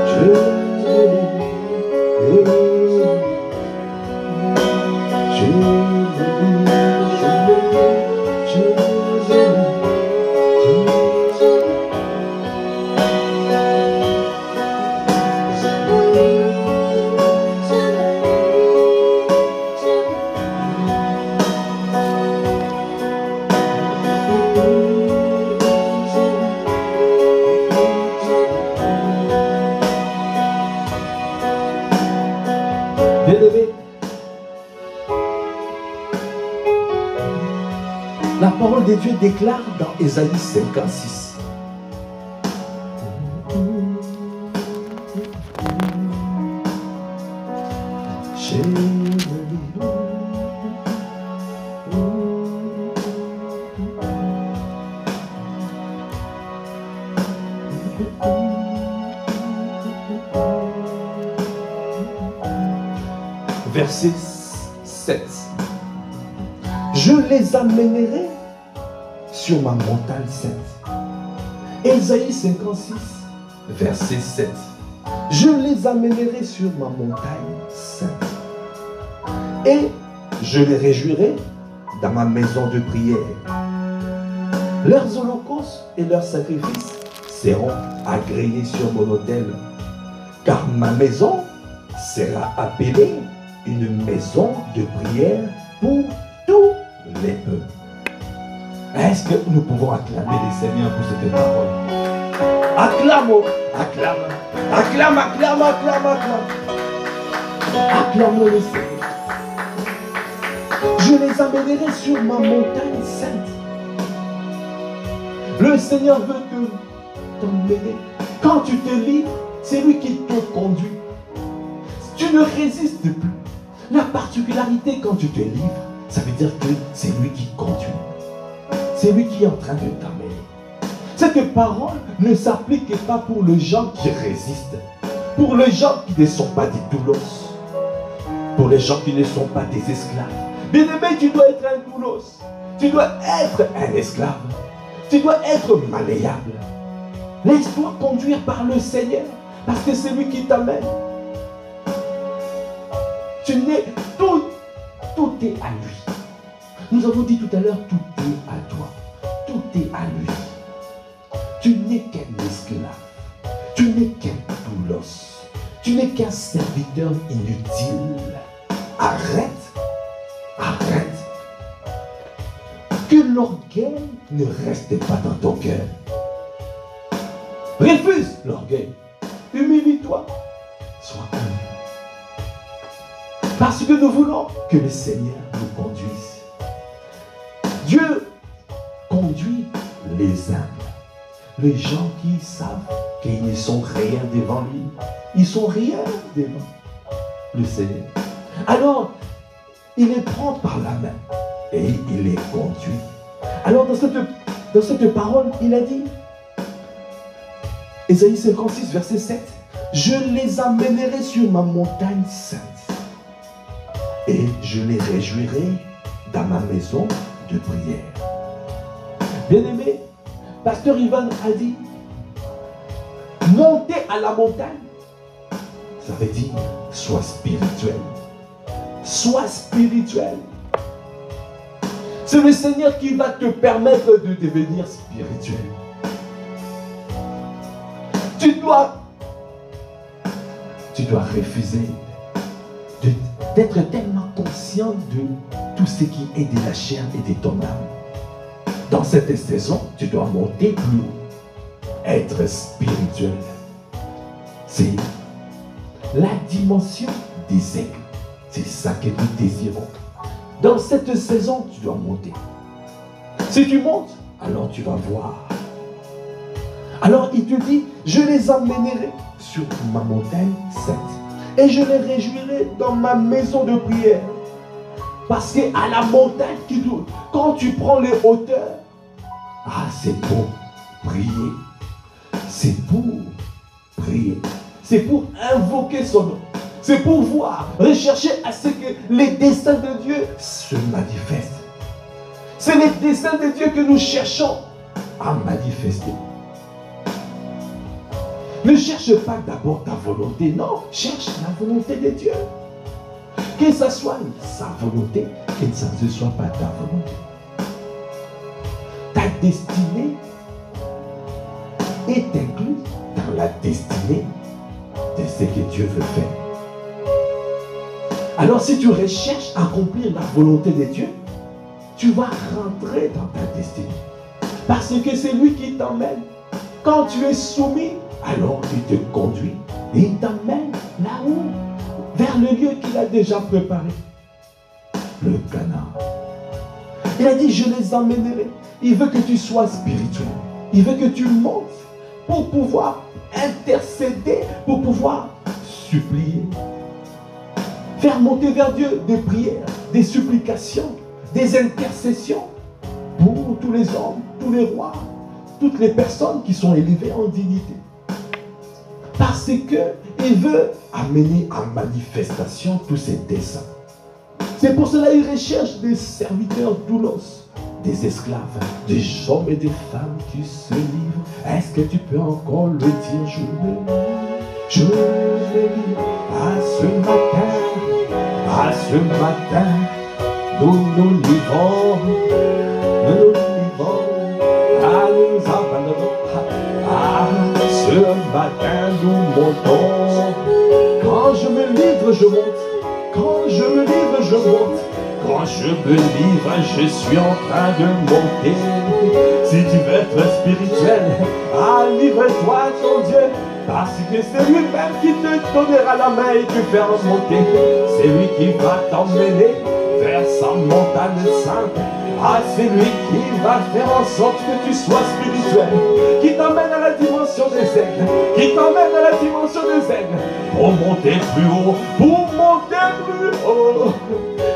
je me lis, je me lis. La parole de Dieu déclare dans Ésaïe 56. Verset 7. Je les amènerai sur ma montagne sainte. Ésaïe 56, verset 7. Je les amènerai sur ma montagne sainte. Et je les réjouirai dans ma maison de prière. Leurs holocaustes et leurs sacrifices seront agréés sur mon autel. Car ma maison sera appelée une maison de prière pour tous les peuples. Est-ce que nous pouvons acclamer les Seigneurs pour cette parole? Acclame, acclame, acclame, acclame, acclame, acclame. Acclame le Seigneur. Je les amènerai sur ma montagne sainte. Le Seigneur veut t'emmener. Quand tu te livres, c'est lui qui te conduit. Tu ne résistes plus. La particularité quand tu te livres, ça veut dire que c'est lui qui conduit. C'est lui qui est en train de t'amener. Cette parole ne s'applique pas pour les gens qui résistent, pour les gens qui ne sont pas des doulos, pour les gens qui ne sont pas des esclaves. Bien-aimé, tu dois être un doulos, tu dois être un esclave, tu dois être malléable. Laisse-toi conduire par le Seigneur, parce que c'est lui qui t'amène. Tu n'es tout Tout est à lui. Nous avons dit tout à l'heure, tout est à toi. Tout est à lui. Tu n'es qu'un esclave. Tu n'es qu'un doulos. Tu n'es qu'un serviteur inutile. Arrête. Arrête. Que l'orgueil ne reste pas dans ton cœur. Refuse l'orgueil. Humilie-toi. Sois humble. Parce que nous voulons que le Seigneur nous conduise. Dieu conduit les âmes. Les gens qui savent qu'ils ne sont rien devant lui. Ils sont rien devant le Seigneur. Alors, il les prend par la main et il les conduit. Alors, dans cette parole, il a dit, Ésaïe 56, verset 7, « Je les amènerai sur ma montagne sainte et je les réjouirai dans ma maison de prière. » Bien-aimé, Pasteur Ivan a dit, monter à la montagne, ça veut dire, sois spirituel. Sois spirituel. C'est le Seigneur qui va te permettre de devenir spirituel. Tu dois refuser d'être tellement conscient de tout ce qui est de la chair et de ton âme. Dans cette saison, tu dois monter plus haut. Être spirituel. C'est la dimension des aigles. C'est ça que nous désirons. Dans cette saison, tu dois monter. Si tu montes, alors tu vas voir. Alors il te dit, je les emmènerai sur ma montagne sainte et je les réjouirai dans ma maison de prière. Parce qu'à la montagne, quand tu prends les hauteurs, c'est pour prier. C'est pour prier. C'est pour invoquer son nom. C'est pour voir, rechercher à ce que les desseins de Dieu se manifestent. C'est les desseins de Dieu que nous cherchons à manifester. Ne cherche pas d'abord ta volonté, non, cherche la volonté de Dieu. Que ce soit sa volonté, que ça ne soit pas ta volonté. Ta destinée est incluse dans la destinée de ce que Dieu veut faire. Alors si tu recherches à accomplir la volonté de Dieu, tu vas rentrer dans ta destinée. Parce que c'est lui qui t'emmène. Quand tu es soumis, alors il te conduit et il t'emmène là-haut, vers le lieu qu'il a déjà préparé. Le Canaan. Il a dit, je les emmènerai. Il veut que tu sois spirituel. Il veut que tu montes pour pouvoir intercéder, pour pouvoir supplier. Faire monter vers Dieu des prières, des supplications, des intercessions pour tous les hommes, tous les rois, toutes les personnes qui sont élevées en dignité. Parce qu'il veut amener en manifestation tous ses desseins. C'est pour cela qu'il recherche des serviteurs doulos, des esclaves, des hommes et des femmes qui se livrent. Est-ce que tu peux encore le dire? Je le lis à ce matin, nous nous livrons, à nous abandonnons. Ce matin nous montons. Quand je me livre, je monte. Quand je me livre, je monte. Quand je me livre, je suis en train de monter. Si tu veux être spirituel, livre-toi à ton Dieu. Parce que c'est lui-même qui te donnera la main et te fera monter. C'est lui qui va t'emmener vers sa montagne sainte. C'est lui qui va faire en sorte que tu sois spirituel, qui t'emmène à la dimension des aigles, qui t'emmène à la dimension des aigles, pour monter plus haut,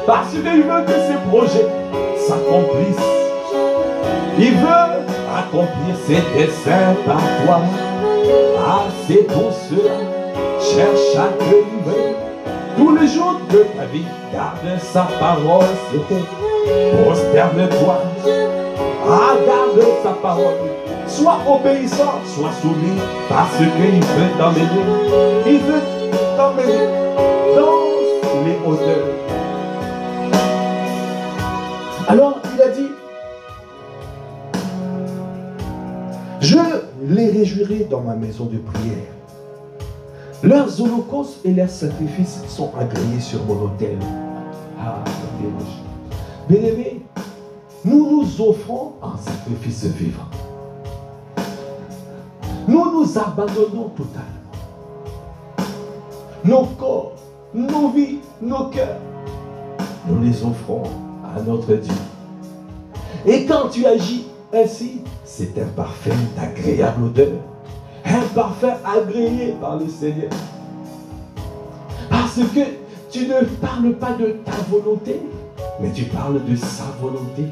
parce qu'il veut que ses projets s'accomplissent. Il veut accomplir ses desseins par toi. C'est pour cela, cherche à te livrer. Tous les jours de ta vie, garde sa parole, prosterne-toi, garde sa parole. Sois obéissant, sois soumis, parce qu'il veut t'emmener. Il veut t'emmener dans les hauteurs. Alors il a dit, je les réjouirai dans ma maison de prière. Leurs holocaustes et leurs sacrifices sont agréés sur mon autel. Ah, bien-aimés, nous nous offrons en sacrifice vivant. Nous nous abandonnons totalement. Nos corps, nos vies, nos cœurs, nous les offrons à notre Dieu. Et quand tu agis ainsi, c'est un parfum d'agréable odeur. Un parfum agréé par le Seigneur. Parce que tu ne parles pas de ta volonté, mais tu parles de sa volonté.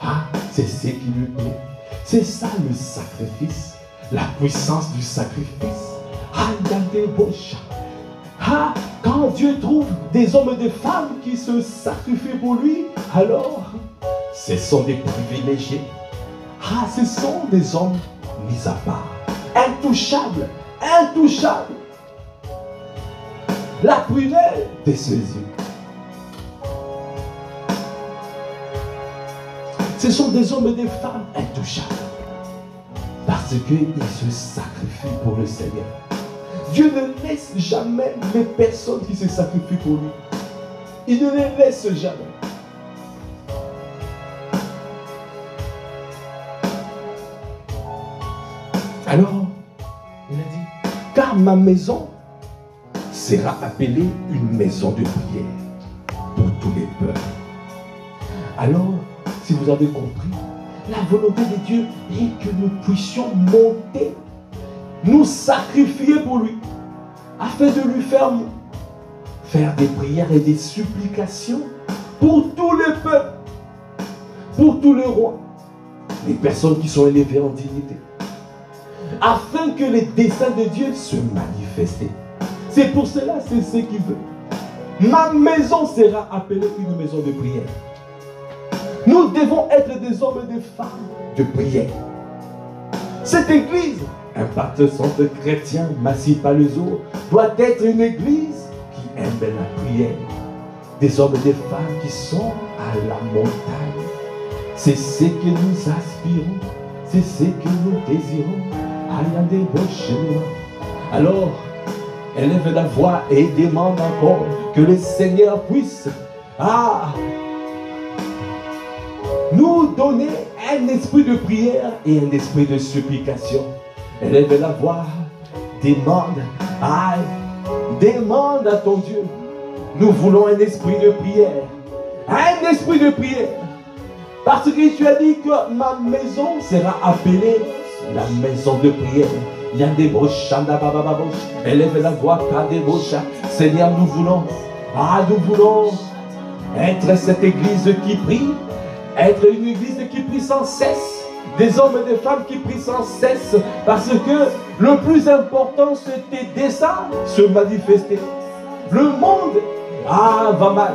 Ah, c'est ce qui lui plaît. C'est ça le sacrifice. La puissance du sacrifice. Ah, ah, quand Dieu trouve des hommes et des femmes qui se sacrifient pour lui, alors ce sont des privilégiés. Ah, ce sont des hommes mis à part. Intouchables, intouchables. La prunelle de ses yeux. Ce sont des hommes et des femmes intouchables. Parce qu'ils se sacrifient pour le Seigneur. Dieu ne laisse jamais les personnes qui se sacrifient pour lui. Il ne les laisse jamais. Alors, il a dit, car ma maison sera appelée une maison de prière pour tous les peuples. Alors, si vous avez compris, la volonté de Dieu est que nous puissions monter, nous sacrifier pour lui, afin de lui faire des prières et des supplications pour tous les peuples, pour tous les rois, les personnes qui sont élevées en dignité, afin que les desseins de Dieu se manifestent. C'est pour cela, c'est ce qu'il veut. Ma maison sera appelée une maison de prière. Nous devons être des hommes et des femmes de prière. Cette église, Impact Centre Chrétien Massif Palaiseau, doit être une église qui aime la prière. Des hommes et des femmes qui sont à la montagne. C'est ce que nous aspirons, c'est ce que nous désirons. Alors, élève la voix et demande encore que le Seigneur puisse nous donner un esprit de prière et un esprit de supplication. Élève la voix, demande à ton Dieu. Nous voulons un esprit de prière. Un esprit de prière. Parce que tu as dit que ma maison sera appelée la maison de prière. Il y a des broches, élève la voix, Seigneur, nous voulons être cette église qui prie, être une église qui prie sans cesse, des hommes et des femmes qui prient sans cesse, parce que le plus important, c'est tes desseins se manifester. Le monde va mal.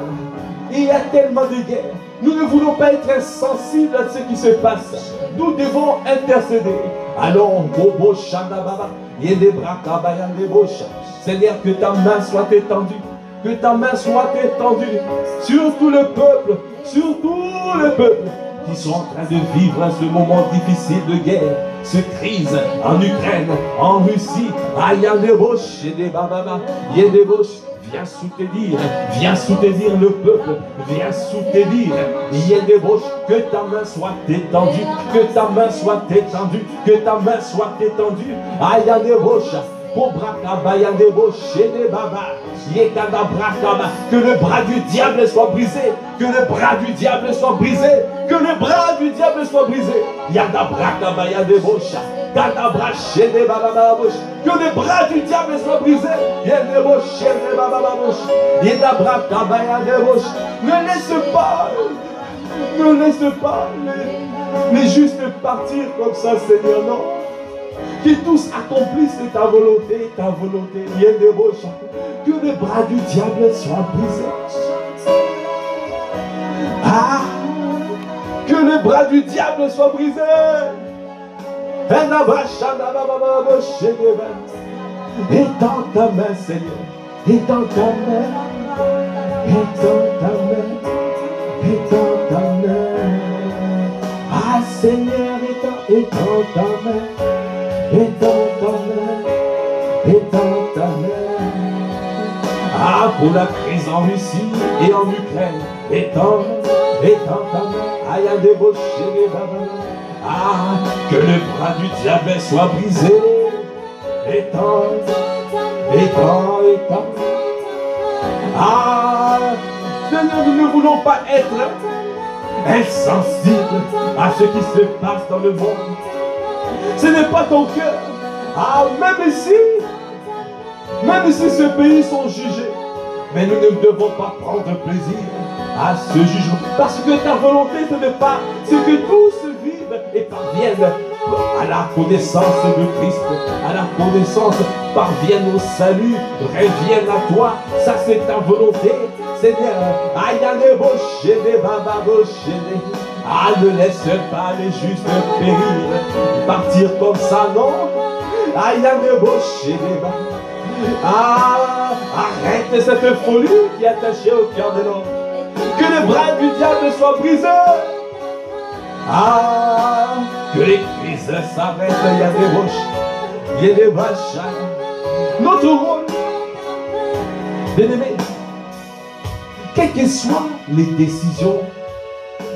Il y a tellement de guerres. Nous ne voulons pas être insensibles à ce qui se passe. Nous devons intercéder. Alors, Seigneur, que ta main soit étendue. Que ta main soit étendue sur tout le peuple, qui sont en train de vivre ce moment difficile de guerre, cette crise en Ukraine, en Russie. Viens soutenir le peuple, viens soutenir. Que ta main soit étendue, que ta main soit étendue, que ta main soit étendue. Que le bras du diable soit brisé, que le bras du diable soit brisé, que le bras du diable soit brisé. Que le bras du diable soit brisé. Ne laisse pas les justes partir comme ça, Seigneur, non. Que tous accomplissent ta volonté, ta volonté. Que le bras du diable soit brisé. Que le bras du diable soit brisé. Étends ta main, Seigneur. Étends ta main. Étends ta main. est dans ta main. Ah Seigneur, est dans ta main, est dans ta main, est dans ta main. Ah, pour la crise en Russie et en Ukraine, est dans ta main. Aïe, débauché les babas. Ah, que le bras du diable soit brisé. Étant. Ah, Seigneur, nous ne voulons pas être insensibles à ce qui se passe dans le monde. Ce n'est pas ton cœur. Ah, même ici ces pays sont jugés, mais nous ne devons pas prendre plaisir à ce jugement. Parce que ta volonté, ce n'est pas ce que tous vivent et parviennent à la connaissance de Christ, à la connaissance, parviennent au salut, reviennent à toi. Ça, c'est ta volonté, Seigneur. Ah, ne laisse pas les justes périr, partir comme ça, non. Ah, arrête cette folie qui est attachée au cœur de l'homme. Que les bras du diable soient brisés. Ah, que les crises s'arrêtent. Il y a des roches, il y a des vaches. Notre rôle, bien-aimés, quelles que soient les décisions,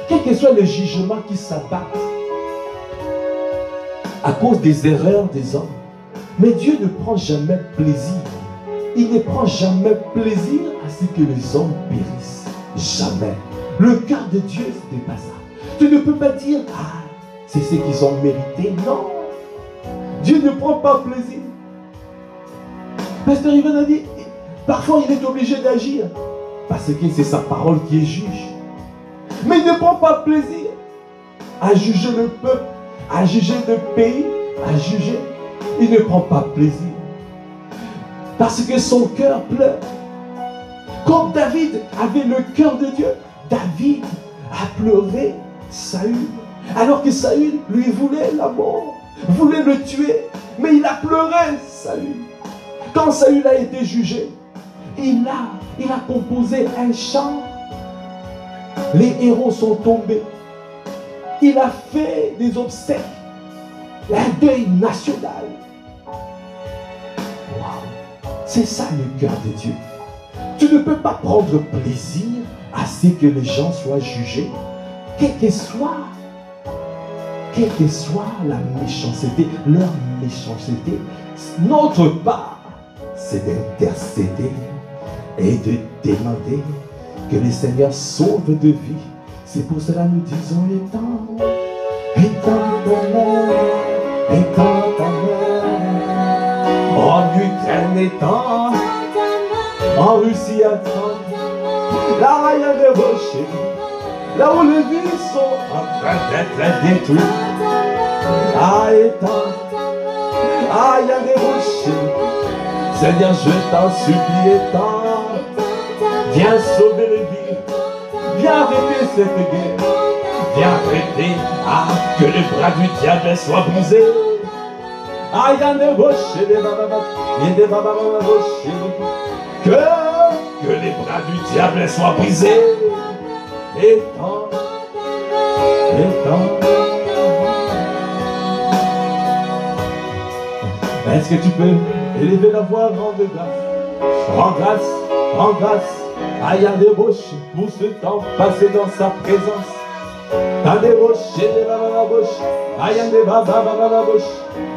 quel que soit le jugement qui s'abattent à cause des erreurs des hommes, mais Dieu ne prend jamais plaisir. Il ne prend jamais plaisir à ce que les hommes périssent. Jamais. Le cœur de Dieu, ce n'est pas ça. Tu ne peux pas dire, ah, c'est ce qu'ils ont mérité. Non. Dieu ne prend pas plaisir. Pasteur Ivan a dit, parfois il est obligé d'agir, parce que c'est sa parole qui est juge. Mais il ne prend pas plaisir à juger le peuple, à juger le pays, à juger. Il ne prend pas plaisir. Parce que son cœur pleure. Comme David avait le cœur de Dieu, David a pleuré Saül. Alors que Saül lui voulait la mort, voulait le tuer. Mais il a pleuré Saül. Quand Saül a été jugé, il a composé un chant. Les héros sont tombés. Il a fait des obsèques. Un deuil national. Wow. C'est ça le cœur de Dieu. Tu ne peux pas prendre plaisir à ce que les gens soient jugés. Quelle que soit la méchanceté, leur méchanceté, notre part, c'est d'intercéder et de demander que le Seigneur sauve de vie. C'est pour cela que nous disons étant ta main, en Ukraine étant, en Russie attend, là il y a des rochers, là où les vies sont en train d'être détruites. Ah étant, ah il y a des rochers, Seigneur je t'en supplie étant, viens sauver les vies, viens arrêter cette guerre, viens arrêter que le bras du diable soit brisé. Ah il y a des rochers, des bababas, il y a des bababas rochers. Que les bras du diable soient brisés. Étant. Est-ce que tu peux élever la voix, rendre grâce, rends grâce à Yandebosh pour ce temps passé dans sa présence. Yandebosh,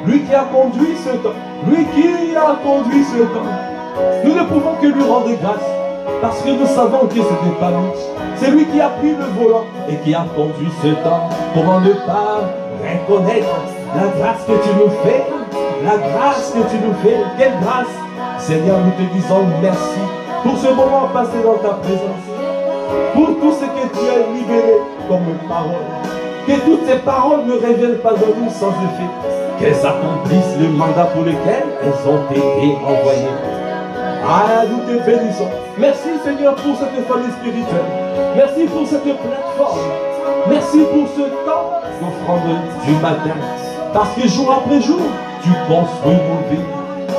lui qui a conduit ce temps, nous ne pouvons que lui rendre grâce, parce que nous savons que ce n'est pas nous. C'est lui qui a pris le volant et qui a conduit ce temps. Comment ne pas reconnaître la grâce que tu nous fais, la grâce que tu nous fais. Quelle grâce, Seigneur, nous te disons merci pour ce moment passé dans ta présence, pour tout ce que tu as libéré comme parole. Que toutes ces paroles ne reviennent pas à nous sans effet, qu'elles accomplissent le mandat pour lequel elles ont été envoyées. Ah, nous te bénissons. Merci Seigneur pour cette famille spirituelle. Merci pour cette plateforme. Merci pour ce temps d'offrande du matin. Parce que jour après jour, tu construis nos vies.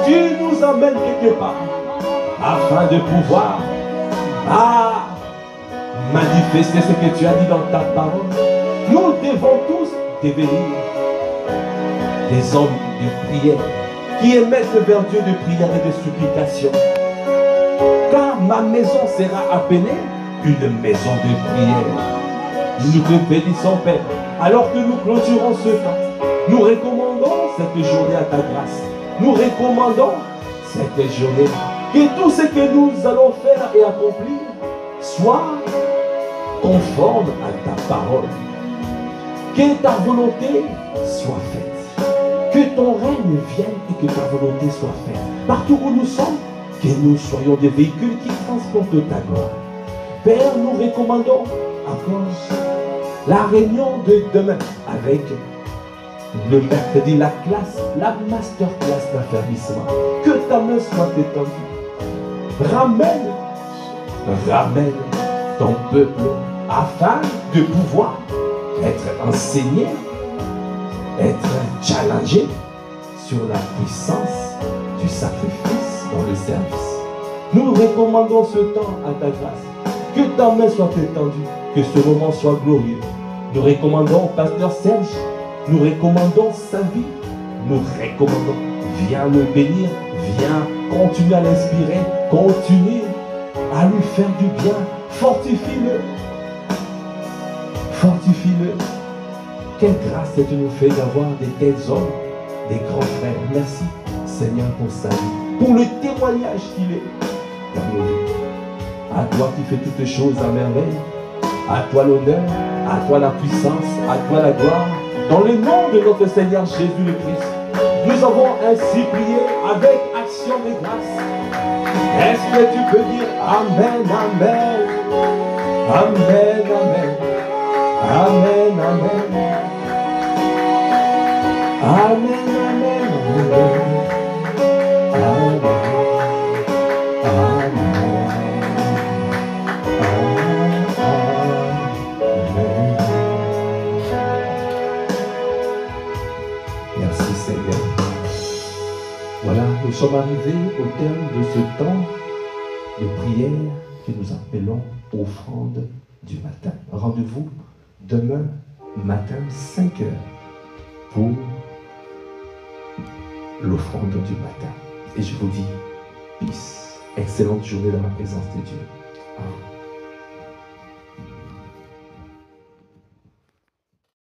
Tu nous amènes quelque part afin de pouvoir manifester ce que tu as dit dans ta parole. Nous devons tous devenir des hommes de prière qui émettent vers Dieu de prière et de supplication. Car ma maison sera appelée une maison de prière. Nous te bénissons, Père. Alors que nous clôturons ce temps, nous recommandons cette journée à ta grâce. Nous recommandons cette journée. Que tout ce que nous allons faire et accomplir soit conforme à ta parole. Que ta volonté soit faite. Que ton règne vienne et que ta volonté soit faite. Partout où nous sommes, que nous soyons des véhicules qui transportent ta gloire. Père, nous recommandons encore la réunion de demain avec le mercredi, la classe, la masterclass d'affermissement. Que ta main soit étendue. Ramène ton peuple afin de pouvoir être enseigné, être challengé sur la puissance du sacrifice dans le service. Nous recommandons ce temps à ta grâce. Que ta main soit étendue, que ce moment soit glorieux. Nous recommandons au pasteur Serge, nous recommandons sa vie, nous recommandons, viens le bénir, viens continuer à l'inspirer, continue à lui faire du bien, fortifie-le. Fortifie-le. Quelle grâce tu nous fais d'avoir des tels hommes, des grands frères. Merci Seigneur pour sa vie, pour le témoignage qu'il est dans nos vies. À toi qui fais toutes choses à merveille, à toi l'honneur, à toi la puissance, à toi la gloire, dans le nom de notre Seigneur Jésus le Christ. Nous avons ainsi prié avec action de grâce. Est-ce que tu peux dire Amen, Amen, Amen, Amen, Amen, Amen, Amen, Amen, Amen, Merci Seigneur. Voilà, nous sommes arrivés au terme de ce temps de prière que nous appelons offrande du matin. Rendez-vous demain matin 5 heures pour l'offrande du matin. Et je vous dis, peace, excellente journée dans la présence de Dieu. Amen.